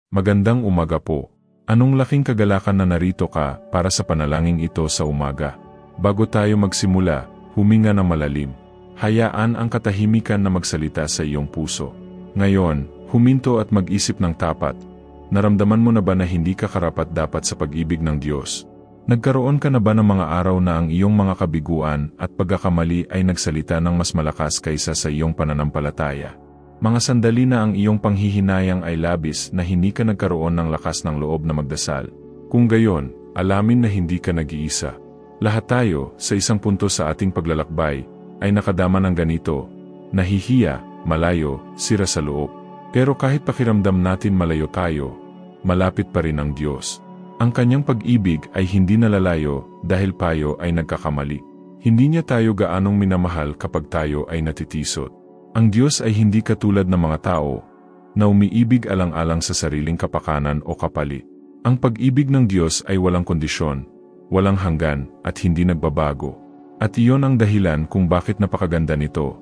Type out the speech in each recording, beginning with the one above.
Magandang umaga po. Anong laking kagalakan na narito ka para sa panalangin ito sa umaga. Bago tayo magsimula, huminga na malalim. Hayaan ang katahimikan na magsalita sa iyong puso. Ngayon, huminto at mag-isip ng tapat. Naramdaman mo na ba na hindi ka karapat-dapat sa pag-ibig ng Diyos? Nagkaroon ka na ba ng mga araw na ang iyong mga kabiguan at pagkakamali ay nagsalita ng mas malakas kaysa sa iyong pananampalataya? Mga sandali na ang iyong panghihinayang ay labis na hindi ka nagkaroon ng lakas ng loob na magdasal. Kung gayon, alamin na hindi ka nag-iisa. Lahat tayo, sa isang punto sa ating paglalakbay, ay nakadama ng ganito, nahihiya, malayo, sira sa loob. Pero kahit pakiramdam natin malayo tayo, malapit pa rin ang Diyos. Ang kanyang pag-ibig ay hindi nalalayo dahil tayo ay nagkakamali. Hindi niya tayo gaanong minamahal kapag tayo ay natitisod. Ang Diyos ay hindi katulad ng mga tao na umiibig alang-alang sa sariling kapakanan o kapalit. Ang pag-ibig ng Diyos ay walang kondisyon, walang hanggan at hindi nagbabago. At iyon ang dahilan kung bakit napakaganda nito.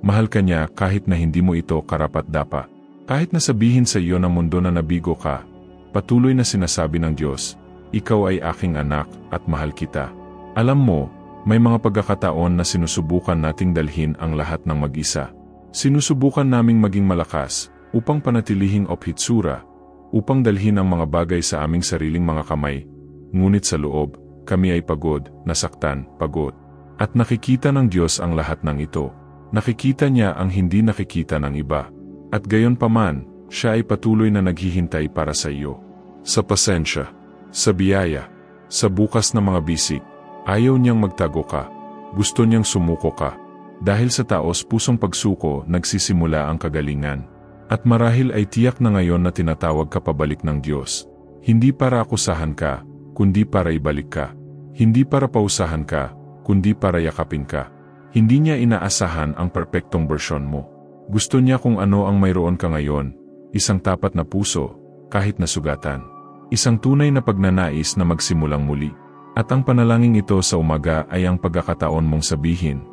Mahal ka niya kahit na hindi mo ito karapat-dapat. Kahit na sabihin sa iyo ng mundo na nabigo ka, patuloy na sinasabi ng Diyos, ikaw ay aking anak at mahal kita. Alam mo, may mga pagkakataon na sinusubukan nating dalhin ang lahat ng mag-isa. Sinusubukan naming maging malakas upang panatilihing ophitsura, upang dalhin ang mga bagay sa aming sariling mga kamay. Ngunit sa loob, kami ay pagod, nasaktan, pagod. At nakikita ng Diyos ang lahat ng ito. Nakikita niya ang hindi nakikita ng iba. At gayon paman, siya ay patuloy na naghihintay para sa iyo. Sa pasensya, sa biyaya, sa bukas na mga bisig, ayaw niyang magtago ka. Gusto niyang sumuko ka. Dahil sa taos pusong pagsuko nagsisimula ang kagalingan. At marahil ay tiyak na ngayon na tinatawag ka pabalik ng Diyos. Hindi para akusahan ka, kundi para ibalik ka. Hindi para pausahan ka, kundi para yakapin ka. Hindi niya inaasahan ang perpektong bersyon mo. Gusto niya kung ano ang mayroon ka ngayon, isang tapat na puso, kahit nasugatan. Isang tunay na pagnanais na magsimulang muli. At ang panalangin ito sa umaga ay ang pagkakataon mong sabihin,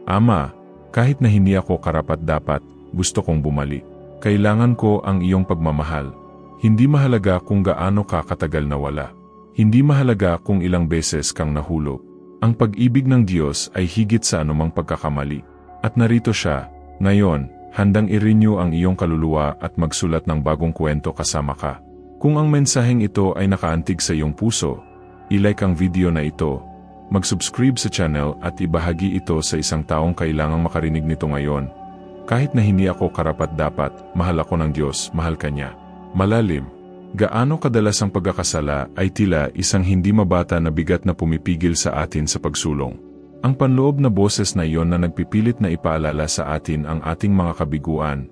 Ama, kahit na hindi ako karapat-dapat, gusto kong bumalik. Kailangan ko ang iyong pagmamahal. Hindi mahalaga kung gaano ka katagal nawala. Hindi mahalaga kung ilang beses kang nahulog. Ang pag-ibig ng Diyos ay higit sa anumang pagkakamali. At narito siya, ngayon, handang i-renew ang iyong kaluluwa at magsulat ng bagong kwento kasama ka. Kung ang mensaheng ito ay nakaantig sa iyong puso, i-like ang video na ito, mag-subscribe sa channel at ibahagi ito sa isang taong kailangang makarinig nito ngayon. Kahit na hindi ako karapat-dapat, mahal ako ng Diyos, mahal ka niya. Malalim. Gaano kadalas ang pagkakasala ay tila isang hindi mabata na bigat na pumipigil sa atin sa pagsulong. Ang panloob na boses na iyon na nagpipilit na ipaalala sa atin ang ating mga kabiguan,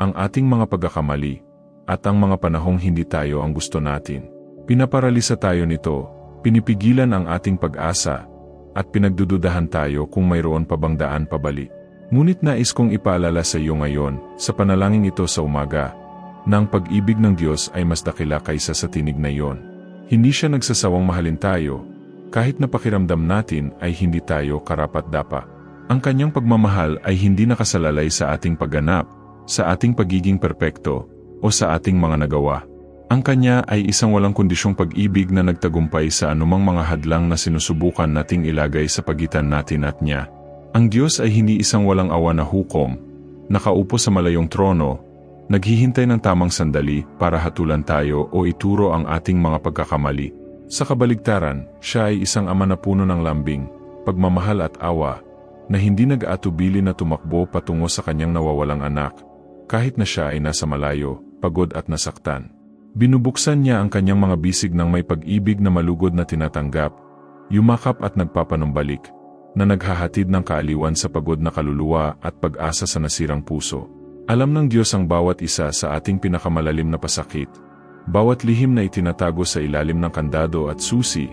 ang ating mga pagkakamali, at ang mga panahong hindi tayo ang gusto natin. Pinaparalisa tayo nito. Pinipigilan ang ating pag-asa, at pinagdududahan tayo kung mayroon pa bang daan pabalik. Ngunit nais kong ipaalala sa iyo ngayon, sa panalangin ito sa umaga, na ang pag-ibig ng Diyos ay mas dakila kaysa sa tinig na iyon. Hindi siya nagsasawang mahalin tayo, kahit na pakiramdam natin ay hindi tayo karapat-dapat. Ang kanyang pagmamahal ay hindi nakasalalay sa ating pagganap, sa ating pagiging perpekto, o sa ating mga nagawa. Ang kanya ay isang walang kondisyong pag-ibig na nagtagumpay sa anumang mga hadlang na sinusubukan nating ilagay sa pagitan natin at niya. Ang Diyos ay hindi isang walang awa na hukom, nakaupo sa malayong trono, naghihintay ng tamang sandali para hatulan tayo o ituro ang ating mga pagkakamali. Sa kabaligtaran, siya ay isang ama na puno ng lambing, pagmamahal at awa, na hindi nag-aatubili na tumakbo patungo sa kanyang nawawalang anak, kahit na siya ay nasa malayo, pagod at nasaktan. Binubuksan niya ang kanyang mga bisig ng may pag-ibig na malugod na tinatanggap, yumakap at nagpapanumbalik, na naghahatid ng kaaliwan sa pagod na kaluluwa at pag-asa sa nasirang puso. Alam ng Diyos ang bawat isa sa ating pinakamalalim na pasakit, bawat lihim na itinatago sa ilalim ng kandado at susi,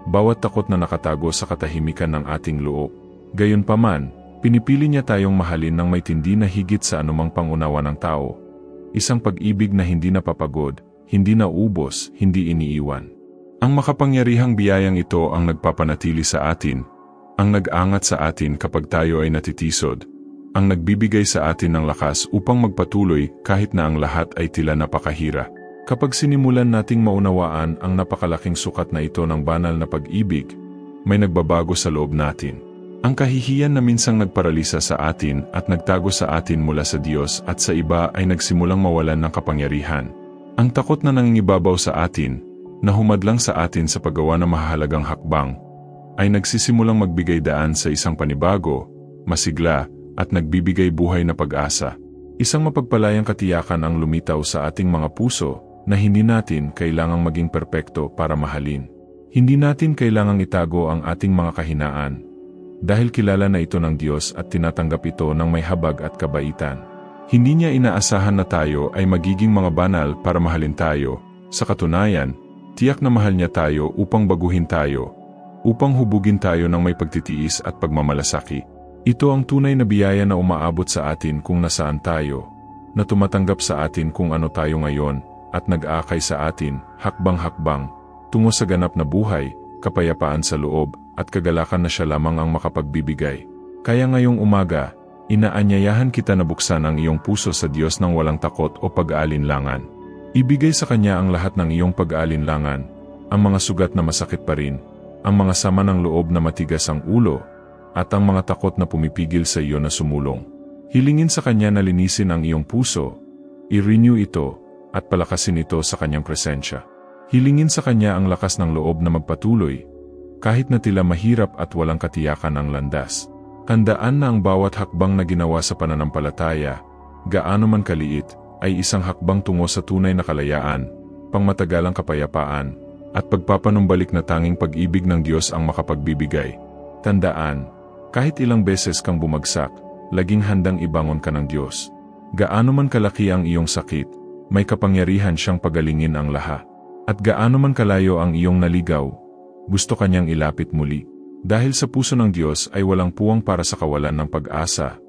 bawat takot na nakatago sa katahimikan ng ating loob. Gayunpaman, pinipili niya tayong mahalin ng may tindi na higit sa anumang pangunawa ng tao. Isang pag-ibig na hindi napapagod, hindi naubos, hindi iniiwan. Ang makapangyarihang biyayang ito ang nagpapanatili sa atin, ang nag-angat sa atin kapag tayo ay natitisod, ang nagbibigay sa atin ng lakas upang magpatuloy kahit na ang lahat ay tila napakahira. Kapag sinimulan nating maunawaan ang napakalaking sukat na ito ng banal na pag-ibig, may nagbabago sa loob natin. Ang kahihiyan na minsang nagparalisa sa atin at nagtago sa atin mula sa Diyos at sa iba ay nagsimulang mawalan ng kapangyarihan. Ang takot na nangingibabaw sa atin, na humadlang sa atin sa paggawa ng mahalagang hakbang, ay nagsisimulang magbigay daan sa isang panibago, masigla, at nagbibigay buhay na pag-asa. Isang mapagpalayang katiyakan ang lumitaw sa ating mga puso na hindi natin kailangang maging perpekto para mahalin. Hindi natin kailangang itago ang ating mga kahinaan, dahil kilala na ito ng Diyos at tinatanggap ito ng may habag at kabaitan. Hindi niya inaasahan na tayo ay magiging mga banal para mahalin tayo. Sa katunayan, tiyak na mahal niya tayo upang baguhin tayo, upang hubugin tayo ng may pagtitiis at pagmamalasaki. Ito ang tunay na biyaya na umaabot sa atin kung nasaan tayo, na tumatanggap sa atin kung ano tayo ngayon, at nag-aakay sa atin, hakbang-hakbang, tungo sa ganap na buhay, kapayapaan sa loob, at kagalakan na siya lamang ang makapagbibigay. Kaya ngayong umaga, inaanyayahan kita na buksan ang iyong puso sa Diyos ng walang takot o pag-aalinlangan. Ibigay sa Kanya ang lahat ng iyong pag-aalinlangan, ang mga sugat na masakit pa rin, ang mga sama ng loob na matigas ang ulo, at ang mga takot na pumipigil sa iyo na sumulong. Hilingin sa Kanya na linisin ang iyong puso, i-renew ito, at palakasin ito sa Kanyang presensya. Hilingin sa Kanya ang lakas ng loob na magpatuloy, kahit na tila mahirap at walang katiyakan ang landas. Tandaan na ang bawat hakbang na ginawa sa pananampalataya, gaano man kaliit, ay isang hakbang tungo sa tunay na kalayaan, pangmatagalang kapayapaan, at pagpapanumbalik na tanging pag-ibig ng Diyos ang makapagbibigay. Tandaan, kahit ilang beses kang bumagsak, laging handang ibangon ka ng Diyos. Gaano man kalaki ang iyong sakit, may kapangyarihan siyang pagalingin ang lahat. At gaano man kalayo ang iyong naligaw, gusto Kanyang ilapit muli. Dahil sa puso ng Diyos ay walang puwang para sa kawalan ng pag-asa.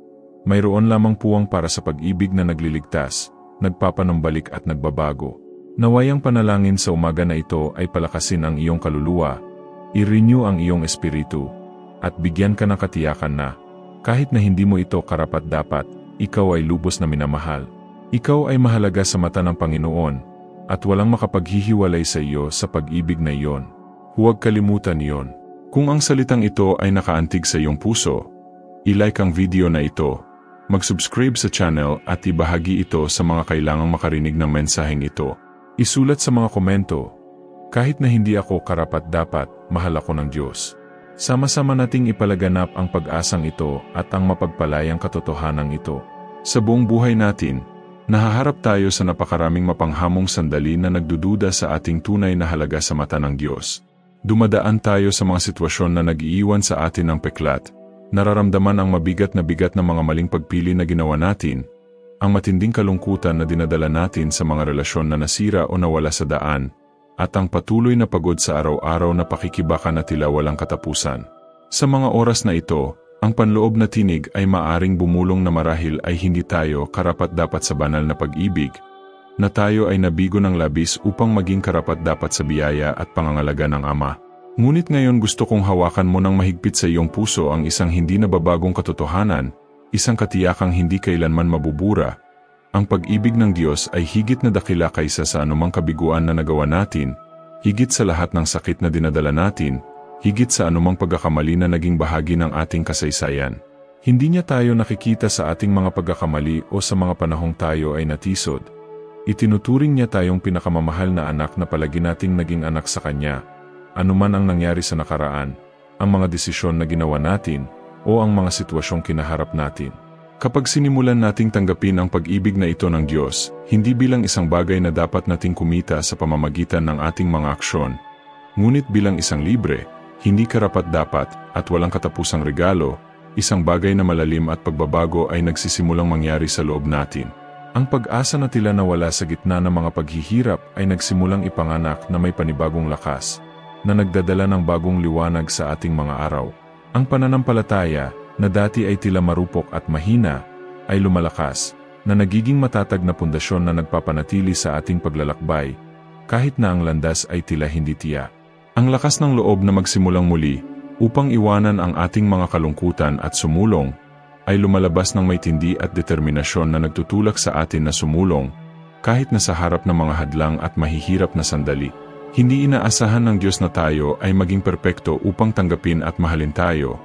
Mayroon lamang puwang para sa pag-ibig na nagliligtas, nagpapanumbalik at nagbabago. Naway ang panalangin sa umaga na ito ay palakasin ang iyong kaluluwa, i-renew ang iyong espiritu, at bigyan ka ng katiyakan na, kahit na hindi mo ito karapat-dapat, ikaw ay lubos na minamahal. Ikaw ay mahalaga sa mata ng Panginoon, at walang makapaghihiwalay sa iyo sa pag-ibig na iyon. Huwag kalimutan iyon. Kung ang salitang ito ay nakaantig sa iyong puso, i-like ang video na ito, mag-subscribe sa channel at ibahagi ito sa mga kailangang makarinig ng mensaheng ito. Isulat sa mga komento, kahit na hindi ako karapat-dapat, mahal ako ng Diyos. Sama-sama nating ipalaganap ang pag-asang ito at ang mapagpalayang katotohanan ito. Sa buong buhay natin, nahaharap tayo sa napakaraming mapanghamong sandali na nagdududa sa ating tunay na halaga sa mata ng Diyos. Dumadaan tayo sa mga sitwasyon na nag-iiwan sa atin ng peklat, nararamdaman ang mabigat na mga maling pagpili na ginawa natin, ang matinding kalungkutan na dinadala natin sa mga relasyon na nasira o nawala sa daan, at ang patuloy na pagod sa araw-araw na pakikibaka na tila walang katapusan. Sa mga oras na ito, ang panloob na tinig ay maaring bumulong na marahil ay hindi tayo karapat-dapat sa banal na pag-ibig, na tayo ay nabigo ng labis upang maging karapat-dapat sa biyaya at pangangalaga ng Ama. Ngunit ngayon gusto kong hawakan mo ng mahigpit sa iyong puso ang isang hindi nababagong katotohanan, isang katiyakang hindi kailanman mabubura. Ang pag-ibig ng Diyos ay higit na dakila kaysa sa anumang kabiguan na nagawa natin, higit sa lahat ng sakit na dinadala natin, higit sa anumang pagkakamali na naging bahagi ng ating kasaysayan. Hindi niya tayo nakikita sa ating mga pagkakamali o sa mga panahong tayo ay natisod. Itinuturing niya tayong pinakamamahal na anak na palagi nating naging anak sa Kanya, anuman ang nangyari sa nakaraan, ang mga desisyon na ginawa natin, o ang mga sitwasyong kinaharap natin. Kapag sinimulan nating tanggapin ang pag-ibig na ito ng Diyos, hindi bilang isang bagay na dapat nating kumita sa pamamagitan ng ating mga aksyon, ngunit bilang isang libre, hindi karapat-dapat, at walang katapusang regalo, isang bagay na malalim at pagbabago ay nagsisimulang mangyari sa loob natin. Ang pag-asa na tila nawala sa gitna ng mga paghihirap ay nagsimulang ipanganak na may panibagong lakas, na nagdadala ng bagong liwanag sa ating mga araw. Ang pananampalataya, na dati ay tila marupok at mahina, ay lumalakas, na nagiging matatag na pundasyon na nagpapanatili sa ating paglalakbay, kahit na ang landas ay tila hindi tiyak. Ang lakas ng loob na magsimulang muli, upang iwanan ang ating mga kalungkutan at sumulong, ay lumalabas ng may tindi at determinasyon na nagtutulak sa atin na sumulong, kahit na sa harap ng mga hadlang at mahihirap na sandali. Hindi inaasahan ng Diyos na tayo ay maging perpekto upang tanggapin at mahalin tayo.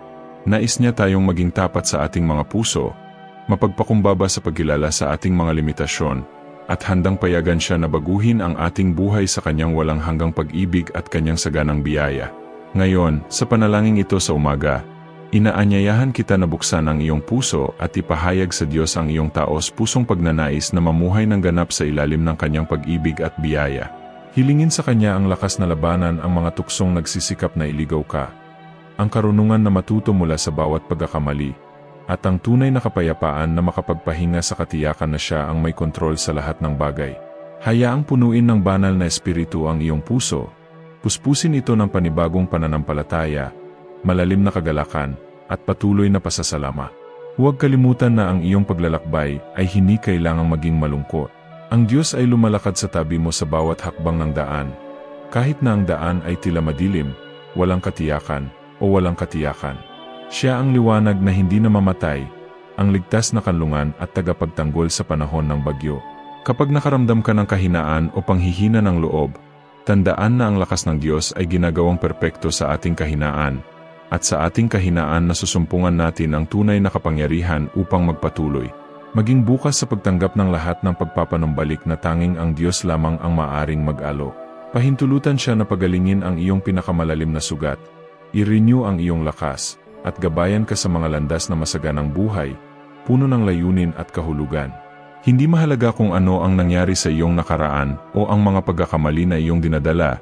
Nais niya tayong maging tapat sa ating mga puso, mapagpakumbaba sa pagkilala sa ating mga limitasyon, at handang payagan siya na baguhin ang ating buhay sa kanyang walang hanggang pag-ibig at kanyang saganang biyaya. Ngayon, sa panalangin ito sa umaga, inaanyayahan kita na buksan ang iyong puso at ipahayag sa Diyos ang iyong taos-pusong pagnanais na mamuhay ng ganap sa ilalim ng kanyang pag-ibig at biyaya. Hilingin sa kanya ang lakas na labanan ang mga tuksong nagsisikap na iligaw ka, ang karunungan na matuto mula sa bawat pagkakamali, at ang tunay na kapayapaan na makapagpahinga sa katiyakan na siya ang may kontrol sa lahat ng bagay. Hayaang punuin ng banal na espiritu ang iyong puso, puspusin ito ng panibagong pananampalataya, malalim na kagalakan, at patuloy na pasasalamat. Huwag kalimutan na ang iyong paglalakbay ay hindi kailangang maging malungkot. Ang Diyos ay lumalakad sa tabi mo sa bawat hakbang ng daan, kahit na ang daan ay tila madilim, walang katiyakan, o walang katiyakan. Siya ang liwanag na hindi namamatay, ang ligtas na kanlungan at tagapagtanggol sa panahon ng bagyo. Kapag nakaramdam ka ng kahinaan o panghihina ng loob, tandaan na ang lakas ng Diyos ay ginagawang perpekto sa ating kahinaan, at sa ating kahinaan nasusumpungan natin ang tunay na kapangyarihan upang magpatuloy. Maging bukas sa pagtanggap ng lahat ng pagpapanumbalik na tanging ang Diyos lamang ang maaring mag-alok. Pahintulutan siya na pagalingin ang iyong pinakamalalim na sugat, i-renew ang iyong lakas, at gabayan ka sa mga landas na masaganang buhay, puno ng layunin at kahulugan. Hindi mahalaga kung ano ang nangyari sa iyong nakaraan o ang mga pagkakamali na iyong dinadala.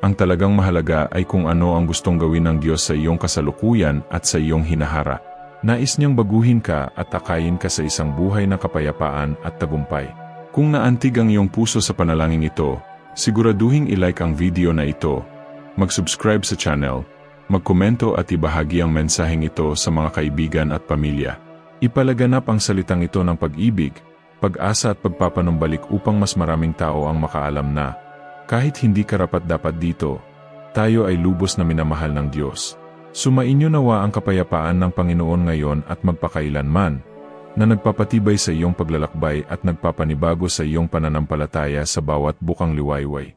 Ang talagang mahalaga ay kung ano ang gustong gawin ng Diyos sa iyong kasalukuyan at sa iyong hinaharap. Nais niyang baguhin ka at takayin ka sa isang buhay ng kapayapaan at tagumpay. Kung naantig ang iyong puso sa panalangin ito, siguraduhing i-like ang video na ito, mag-subscribe sa channel, magkomento at ibahagi ang mensaheng ito sa mga kaibigan at pamilya. Ipalaganap ang salitang ito ng pag-ibig, pag-asa at pagpapanumbalik upang mas maraming tao ang makaalam na, kahit hindi karapat-dapat dito, tayo ay lubos na minamahal ng Diyos. Sumainyo nawa ang kapayapaan ng Panginoon ngayon at magpakailanman, na nagpapatibay sa iyong paglalakbay at nagpapanibago sa iyong pananampalataya sa bawat bukang liwayway.